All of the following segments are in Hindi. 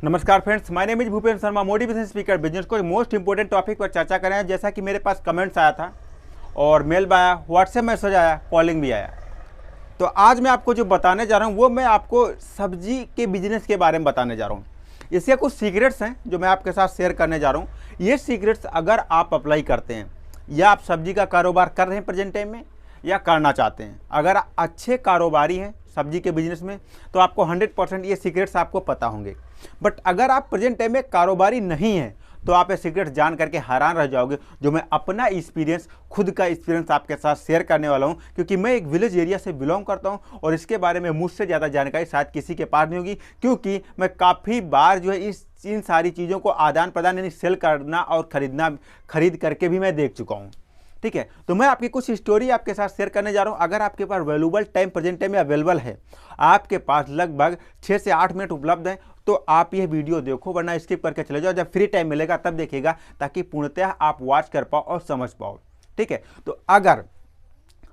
नमस्कार friends, my name is Bhupendra Sharma, motivation speaker, business को मोस्ट इंपोर्टेंट टॉपिक पर चर्चा कर रहे हैं। जैसा कि मेरे पास कमेंट्स आया था और मेल भी आया, व्हाट्सएप मैसेज आया, कॉलिंग भी आया। तो आज मैं आपको जो बताने जा रहा हूँ वो मैं आपको सब्जी के बिजनेस के बारे में बताने जा रहा हूँ। इसके कुछ सीक्रेट्स हैं जो मैं आपके साथ शेयर करने जा रहा हूँ। ये सीक्रेट्स अगर आप अप्लाई करते हैं या आप सब्जी का कारोबार कर रहे हैं प्रेजेंट टाइम में या करना चाहते हैं, अगर अच्छे कारोबारी हैं सब्जी के बिजनेस में, तो आपको 100% ये सीक्रेट्स आपको पता होंगे। बट अगर आप प्रेजेंट टाइम में कारोबारी नहीं हैं तो आप ये सीक्रेट्स जान करके हैरान रह जाओगे, जो मैं अपना एक्सपीरियंस, खुद का एक्सपीरियंस आपके साथ शेयर करने वाला हूँ। क्योंकि मैं एक विलेज एरिया से बिलोंग करता हूँ और इसके बारे में मुझसे ज़्यादा जानकारी शायद किसी के पास नहीं होगी, क्योंकि मैं काफ़ी बार जो है इन सारी चीज़ों को आदान प्रदान यानी सेल करना और खरीद करके भी मैं देख चुका हूँ। ठीक है, तो मैं आपकी कुछ स्टोरी आपके साथ शेयर करने जा रहा हूँ। अगर आपके पास वैल्यूबल टाइम प्रेजेंट टाइम में अवेलेबल है, आपके पास लगभग 6 से 8 मिनट उपलब्ध है, तो आप यह वीडियो देखो, वरना स्किप करके चले जाओ। जब फ्री टाइम मिलेगा तब देखिएगा, ताकि पूर्णतः आप वॉच कर पाओ और समझ पाओ। ठीक है, तो अगर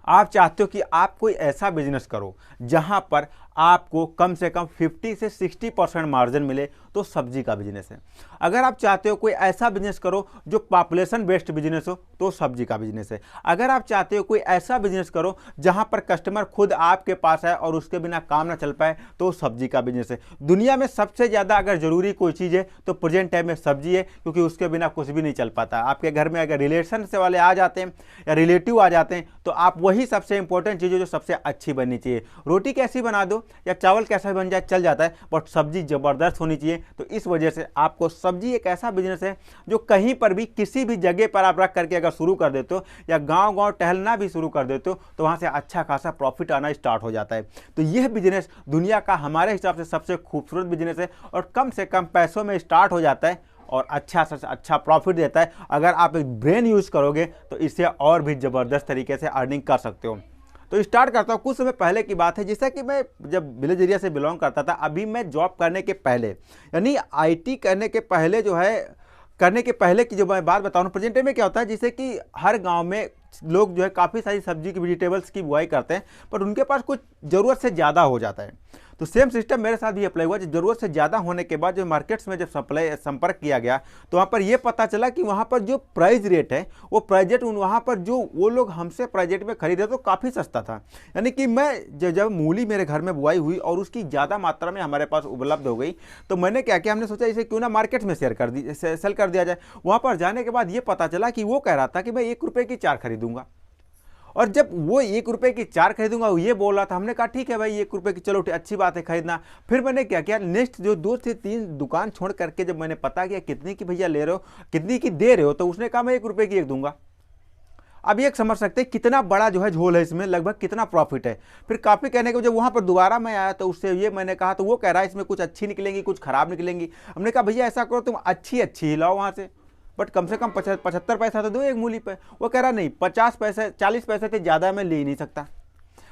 आप चाहते हो कि आप कोई ऐसा बिजनेस करो जहां पर आपको कम से कम 50 से 60% मार्जिन मिले, तो सब्जी का बिजनेस है। अगर आप चाहते हो कोई ऐसा बिजनेस करो जो पॉपुलेशन बेस्ड बिजनेस हो, तो सब्जी का बिजनेस है। अगर आप चाहते हो कोई ऐसा बिजनेस करो जहां पर कस्टमर खुद आपके पास है और उसके बिना काम ना चल पाए, तो सब्जी का बिजनेस है। दुनिया में सबसे ज़्यादा अगर जरूरी कोई चीज़ है तो प्रेजेंट टाइम में सब्जी है, क्योंकि उसके बिना कुछ भी नहीं चल पाता। आपके घर में अगर रिलेशन से वाले आ जाते हैं या रिलेटिव आ जाते हैं, तो आप वही सबसे इंपॉर्टेंट चीज़ है जो सबसे अच्छी बननी चाहिए। रोटी कैसी बना दो या चावल कैसा बन जाए चल जाता है, बट सब्जी ज़बरदस्त होनी चाहिए। तो इस वजह से आपको सब्जी एक ऐसा बिजनेस है जो कहीं पर भी किसी भी जगह पर आप रख करके अगर शुरू कर देते हो या गांव-गांव टहलना भी शुरू कर देते हो, तो वहां से अच्छा खासा प्रॉफिट आना स्टार्ट हो जाता है। तो यह बिजनेस दुनिया का हमारे हिसाब से सबसे खूबसूरत बिजनेस है और कम से कम पैसों में स्टार्ट हो जाता है और अच्छा से अच्छा प्रॉफिट देता है। अगर आप एक ब्रेन यूज़ करोगे तो इससे और भी ज़बरदस्त तरीके से अर्निंग कर सकते हो। तो स्टार्ट करता हूँ। कुछ समय पहले की बात है, जैसा कि मैं जब विलेज एरिया से बिलोंग करता था, अभी मैं जॉब करने के पहले यानी आईटी करने के पहले की जो मैं बात बता रहा हूँ, प्रेजेंट टाइम में क्या होता है, जैसे कि हर गांव में लोग जो है काफ़ी सारी सब्जी की वेजिटेबल्स की बुआई करते हैं, पर उनके पास कुछ ज़रूरत से ज़्यादा हो जाता है। तो सेम सिस्टम मेरे साथ भी अप्लाई हुआ। जब ज़रूरत से ज़्यादा होने के बाद जो मार्केट्स में जब संपर्क किया गया, तो वहाँ पर यह पता चला कि वहाँ पर जो प्राइस रेट है, वो प्राइस रेट वहाँ पर जो वो लोग हमसे प्राइस रेट में खरीदे तो काफ़ी सस्ता था। यानी कि मैं जब मूली मेरे घर में बुआई हुई और उसकी ज़्यादा मात्रा में हमारे पास उपलब्ध हो गई, तो मैंने क्या किया, हमने सोचा इसे क्यों ना मार्केट में सेल कर दिया जाए। वहाँ पर जाने के बाद ये पता चला कि वो कह रहा था कि मैं 1 रुपये की 4 खरीदूंगा, और जब वो 1 रुपये की 4 खरीदूंगा ये बोल रहा था। हमने कहा ठीक है भाई, 1 रुपये की, चलो अच्छी बात है खरीदना। फिर मैंने क्या किया, नेक्स्ट जो 2 से 3 दुकान छोड़ करके जब मैंने पता किया कितने की भैया ले रहे हो, कितनी की दे रहे हो, तो उसने कहा मैं 1 रुपये की 1 दूंगा। अब ये समझ सकते हैं कितना बड़ा जो है झोल है इसमें, लगभग कितना प्रॉफिट है। फिर काफ़ी कहने के जब वहाँ पर दोबारा मैं आया तो उससे ये मैंने कहा, तो वो कह रहा है इसमें कुछ अच्छी निकलेंगी कुछ खराब निकलेंगी। हमने कहा भैया ऐसा करो, तुम अच्छी ही लाओ वहाँ से, बट कम से कम 75 पैसा तो दो एक मूली पे। वो कह रहा नहीं, 50 पैसे 40 पैसे से ज़्यादा मैं ले ही नहीं सकता।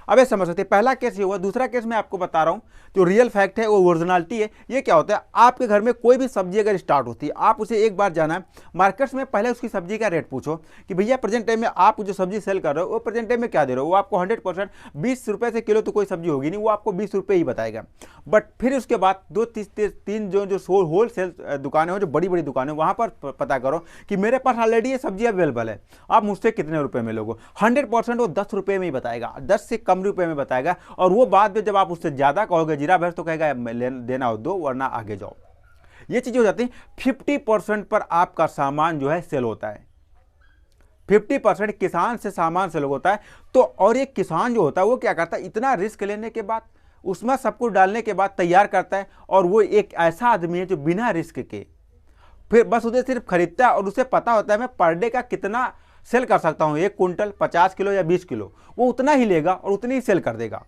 अब ये समझ सकते, पहला केस ये हुआ। दूसरा केस मैं आपको बता रहा हूँ, जो रियल फैक्ट है वो ओरिजिनलिटी है। ये क्या होता है, आपके घर में कोई भी सब्जी अगर स्टार्ट होती है, आप उसे एक बार जाना मार्केट्स में, पहले उसकी सब्जी का रेट पूछो कि भैया प्रेजेंट टाइम में आप जो सब्जी सेल कर रहे हो वो प्रेजेंट टाइम में क्या दे रहे हो। वो आपको 100% 20 रुपये से किलो तो कोई सब्जी होगी नहीं, वो आपको 20 रुपये ही बताएगा। बट फिर उसके बाद 2-3 जो होल सेल दुकानें हो, जो बड़ी बड़ी दुकानें, वहाँ पर पता करो कि मेरे पास ऑलरेडी ये सब्जी अवेलेबल है, आप मुझसे कितने रुपये में लोगे। 100% वो 10 रुपये में ही बताएगा, 10 से कम रुपए में बताएगा। और वो बाद में जब आप उससे ज्यादा कहोगे जीरा भैंस, तो कहेगा देना हो दो वरना आगे जाओ। ये चीजें हो जाती है। 50% पर आपका सामान जो है सेल होता है, 50% किसान से सामान सेल होता है। तो और एक किसान जो होता है वो क्या करता है, इतना रिस्क लेने के बाद, उसमें सब कुछ डालने के बाद तैयार करता है, और वो एक ऐसा आदमी है जो बिना रिस्क के फिर बस उसे सिर्फ खरीदता है, और उसे पता होता है मैं पर डे का कितना सेल कर सकता हूँ, 1 कुंटल 50 किलो या 20 किलो, वो उतना ही लेगा और उतनी ही सेल कर देगा,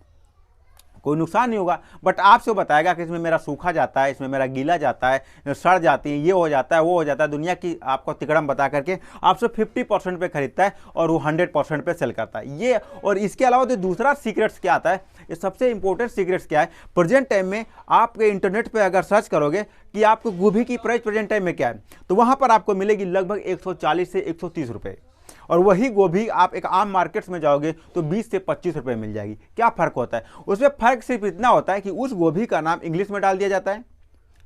कोई नुकसान नहीं होगा। बट आपसे वो बताएगा कि इसमें मेरा सूखा जाता है, इसमें मेरा गीला जाता है, सड़ जाती है, ये हो जाता है, वो हो जाता है, दुनिया की आपको तिकड़म बता करके आपसे 50% पे खरीदता है और वो 100% पे सेल करता है। ये और इसके अलावा तो दूसरा सीक्रेट्स क्या आता है, ये सबसे इंपॉर्टेंट सीक्रेट्स क्या है, प्रेजेंट टाइम में आपके इंटरनेट पे अगर सर्च करोगे कि आपको गोभी की प्राइस प्रेजेंट टाइम में क्या है, तो वहाँ पर आपको मिलेगी लगभग 140 से 130 रुपये। और वही गोभी आप एक आम मार्केट्स में जाओगे तो 20 से 25 रुपए मिल जाएगी। क्या फर्क होता है उसमें? फर्क सिर्फ इतना होता है कि उस गोभी का नाम इंग्लिश में डाल दिया जाता है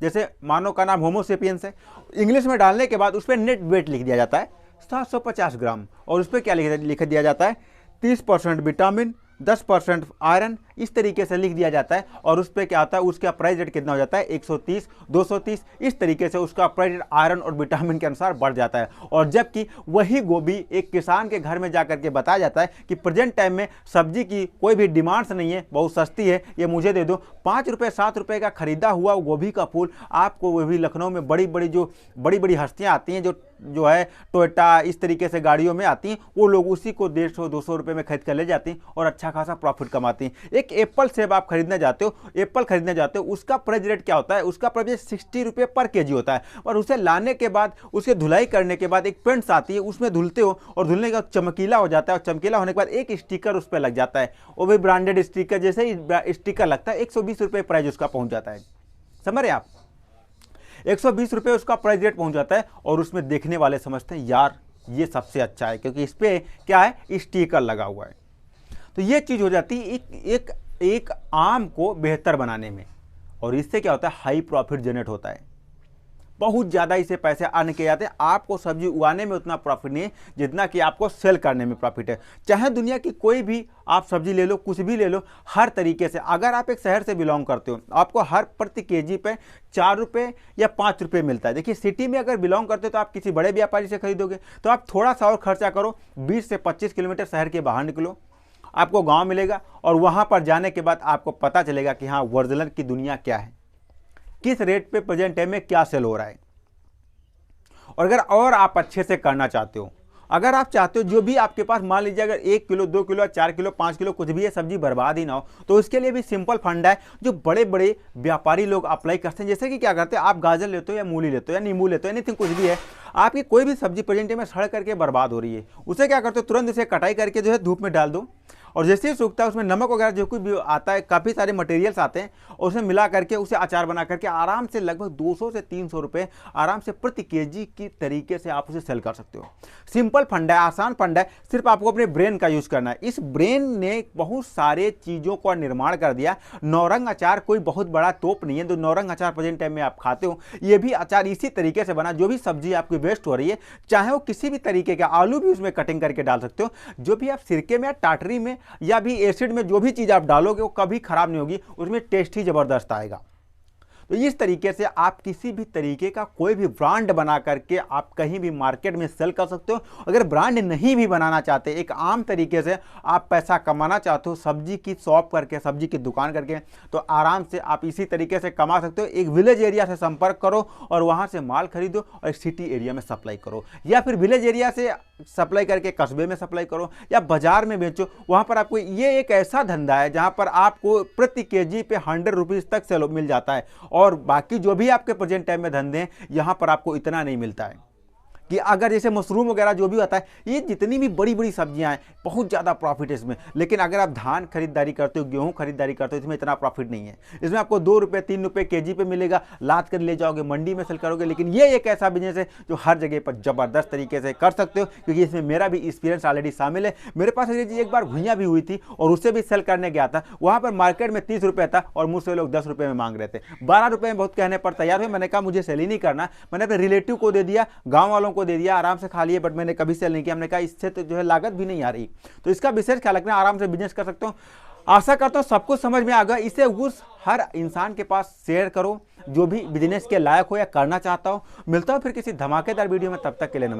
जैसे मानव का नाम होमो सेपियंस है, इंग्लिश में डालने के बाद उस पर नेट वेट लिख दिया जाता है 750 ग्राम, और उस पर क्या लिख दिया जाता है 30% विटामिन, 10% आयरन, इस तरीके से लिख दिया जाता है। और उस पर क्या आता है, उसका प्राइस रेट कितना हो जाता है 130, 230, इस तरीके से उसका प्राइस रेट आयरन और विटामिन के अनुसार बढ़ जाता है। और जबकि वही गोभी एक किसान के घर में जाकर के बताया जाता है कि प्रेजेंट टाइम में सब्जी की कोई भी डिमांड्स नहीं है, बहुत सस्ती है, ये मुझे दे दो। 5 रुपये 7 रुपये का खरीदा हुआ गोभी का फूल आपको, वो भी लखनऊ में बड़ी बड़ी हस्तियाँ आती हैं जो है टोयोटा इस तरीके से गाड़ियों में आती हैं, वो लोग उसी को 150-200 रुपये में खरीद कर ले जाती हैं और अच्छा खासा प्रॉफिट कमाती हैं। एक एप्पल सेब आप खरीदने जाते हो, उसका प्राइस रेट क्या होता है, उसका प्राइस रेट 60 रुपये पर केजी होता है। और उसे लाने के बाद, उसके धुलाई करने के बाद एक पेंट्स आती है, उसमें धुलते हो और धुलने के बाद चमकीला हो जाता है, और चमकीला होने के बाद एक स्टिकर उस पर लग जाता है, वो भी ब्रांडेड स्टिकर, जैसे ही स्टिकर लगता है 120 रुपये प्राइस उसका पहुंच जाता है। समझ रहे आप, 120 रुपये उसका प्राइस रेट पहुंच जाता है। और उसमें देखने वाले समझते हैं यार ये सबसे अच्छा है, क्योंकि इस पे क्या है, स्टिकर लगा हुआ है। तो ये चीज़ हो जाती है एक आम को बेहतर बनाने में, और इससे क्या होता है, हाई प्रॉफिट जनरेट होता है, बहुत ज़्यादा इसे पैसे अर्न किए जाते हैं। आपको सब्जी उगाने में उतना प्रॉफिट नहीं है जितना कि आपको सेल करने में प्रॉफिट है। चाहे दुनिया की कोई भी आप सब्जी ले लो, कुछ भी ले लो, हर तरीके से अगर आप एक शहर से बिलोंग करते हो, आपको हर प्रति केजी पे 4 रुपये या 5 रुपये मिलता है। देखिए सिटी में अगर बिलोंग करते हो तो आप किसी बड़े व्यापारी से खरीदोगे तो आप थोड़ा सा और खर्चा करो, 20 से 25 किलोमीटर शहर के बाहर निकलो, आपको गाँव मिलेगा, और वहाँ पर जाने के बाद आपको पता चलेगा कि हाँ ओरिजिनल की दुनिया क्या है, किस रेट पे प्रेजेंट टाइम में क्या सेल हो रहा है। और अगर और आप अच्छे से करना चाहते हो, अगर आप चाहते हो जो भी आपके पास, मान लीजिए अगर 1 किलो 2 किलो 4 किलो 5 किलो कुछ भी है, सब्जी बर्बाद ही ना हो, तो इसके लिए भी सिंपल फंडा है जो बड़े बड़े व्यापारी लोग अप्लाई करते हैं। जैसे कि क्या करते हैं, आप गाजर लेते हो या मूली लेते हो या नींबू लेते हो, एनीथिंग कुछ भी है, आपकी कोई भी सब्जी प्रेजेंट में सड़ करके बर्बाद हो रही है, उसे क्या करते हो, तुरंत इसे कटाई करके जो है धूप में डाल दो, और जैसे ही सूखता है उसमें नमक वगैरह जो कुछ भी आता है, काफ़ी सारे मटेरियल्स आते हैं, और उसमें मिला करके उसे अचार बना करके आराम से लगभग 200 से 300 रुपये आराम से प्रति केजी की तरीके से आप उसे सेल कर सकते हो। सिंपल फंडा है, आसान फंडा है, सिर्फ आपको अपने ब्रेन का यूज़ करना है। इस ब्रेन ने बहुत सारे चीज़ों का निर्माण कर दिया। नौरंग अचार कोई बहुत बड़ा तोप नहीं है, तो नौरंग अचार प्रेजेंट टाइम में आप खाते हो, ये भी अचार इसी तरीके से बना। जो भी सब्जी आपकी वेस्ट हो रही है, चाहे वो किसी भी तरीके का, आलू भी उसमें कटिंग करके डाल सकते हो, जो भी आप सिरके में या टाटरी में या भी एसिड में जो भी चीज़ आप डालोगे वो कभी खराब नहीं होगी, उसमें टेस्ट ही ज़बरदस्त आएगा। तो इस तरीके से आप किसी भी तरीके का कोई भी ब्रांड बना करके आप कहीं भी मार्केट में सेल कर सकते हो। अगर ब्रांड नहीं भी बनाना चाहते, एक आम तरीके से आप पैसा कमाना चाहते हो सब्जी की शॉप करके, सब्जी की दुकान करके, तो आराम से आप इसी तरीके से कमा सकते हो। एक विलेज एरिया से संपर्क करो और वहाँ से माल खरीदो और एक सिटी एरिया में सप्लाई करो, या फिर विलेज एरिया से सप्लाई करके कस्बे में सप्लाई करो या बाजार में बेचो। वहाँ पर आपको ये एक ऐसा धंधा है जहाँ पर आपको प्रति केजी पे 100 रुपीज़ तक सेल मिल जाता है, और बाकी जो भी आपके प्रेजेंट टाइम में धंधे हैं यहाँ पर आपको इतना नहीं मिलता है। कि अगर जैसे मशरूम वगैरह जो भी होता है, ये जितनी भी बड़ी बड़ी सब्जियां हैं बहुत ज़्यादा प्रॉफिट है इसमें। लेकिन अगर आप धान खरीदारी करते हो, गेहूं खरीदारी करते हो, इसमें इतना प्रॉफिट नहीं है। इसमें आपको 2 रुपये 3 रुपये केजी पे मिलेगा, लाद कर ले जाओगे मंडी में सेल करोगे। लेकिन ये एक ऐसा बिजनेस है जो हर जगह पर ज़बरदस्त तरीके से कर सकते हो, क्योंकि इसमें मेरा भी एक्सपीरियंस ऑलरेडी शामिल है। मेरे पास एक बार घुइयाँ भी हुई थी और उससे भी सेल करने गया था। वहाँ पर मार्केट में 30 रुपये था और मुझसे लोग 10 रुपये में मांग रहे थे। 12 रुपये में बहुत कहने पर तैयार हुए। मैंने कहा मुझे सेल ही नहीं करना, मैंने अपने रिलेटिव को दे दिया, गाँव वालों को दे दिया, आराम से खा लिए, बट मैंने कभी सेल नहीं किया। हमने कहा इससे तो जो है लागत भी नहीं आ रही, तो इसका विशेष ख्याल रखना, आराम से बिजनेस कर सकते हो। आशा करता हूँ सबको समझ में आ गया। इसे उस हर इंसान के पास शेयर करो जो भी बिजनेस के लायक हो या करना चाहता हो। मिलता हूँ फिर किसी धमाकेदार वीडियो में, तब तक के लिए नमस्कार।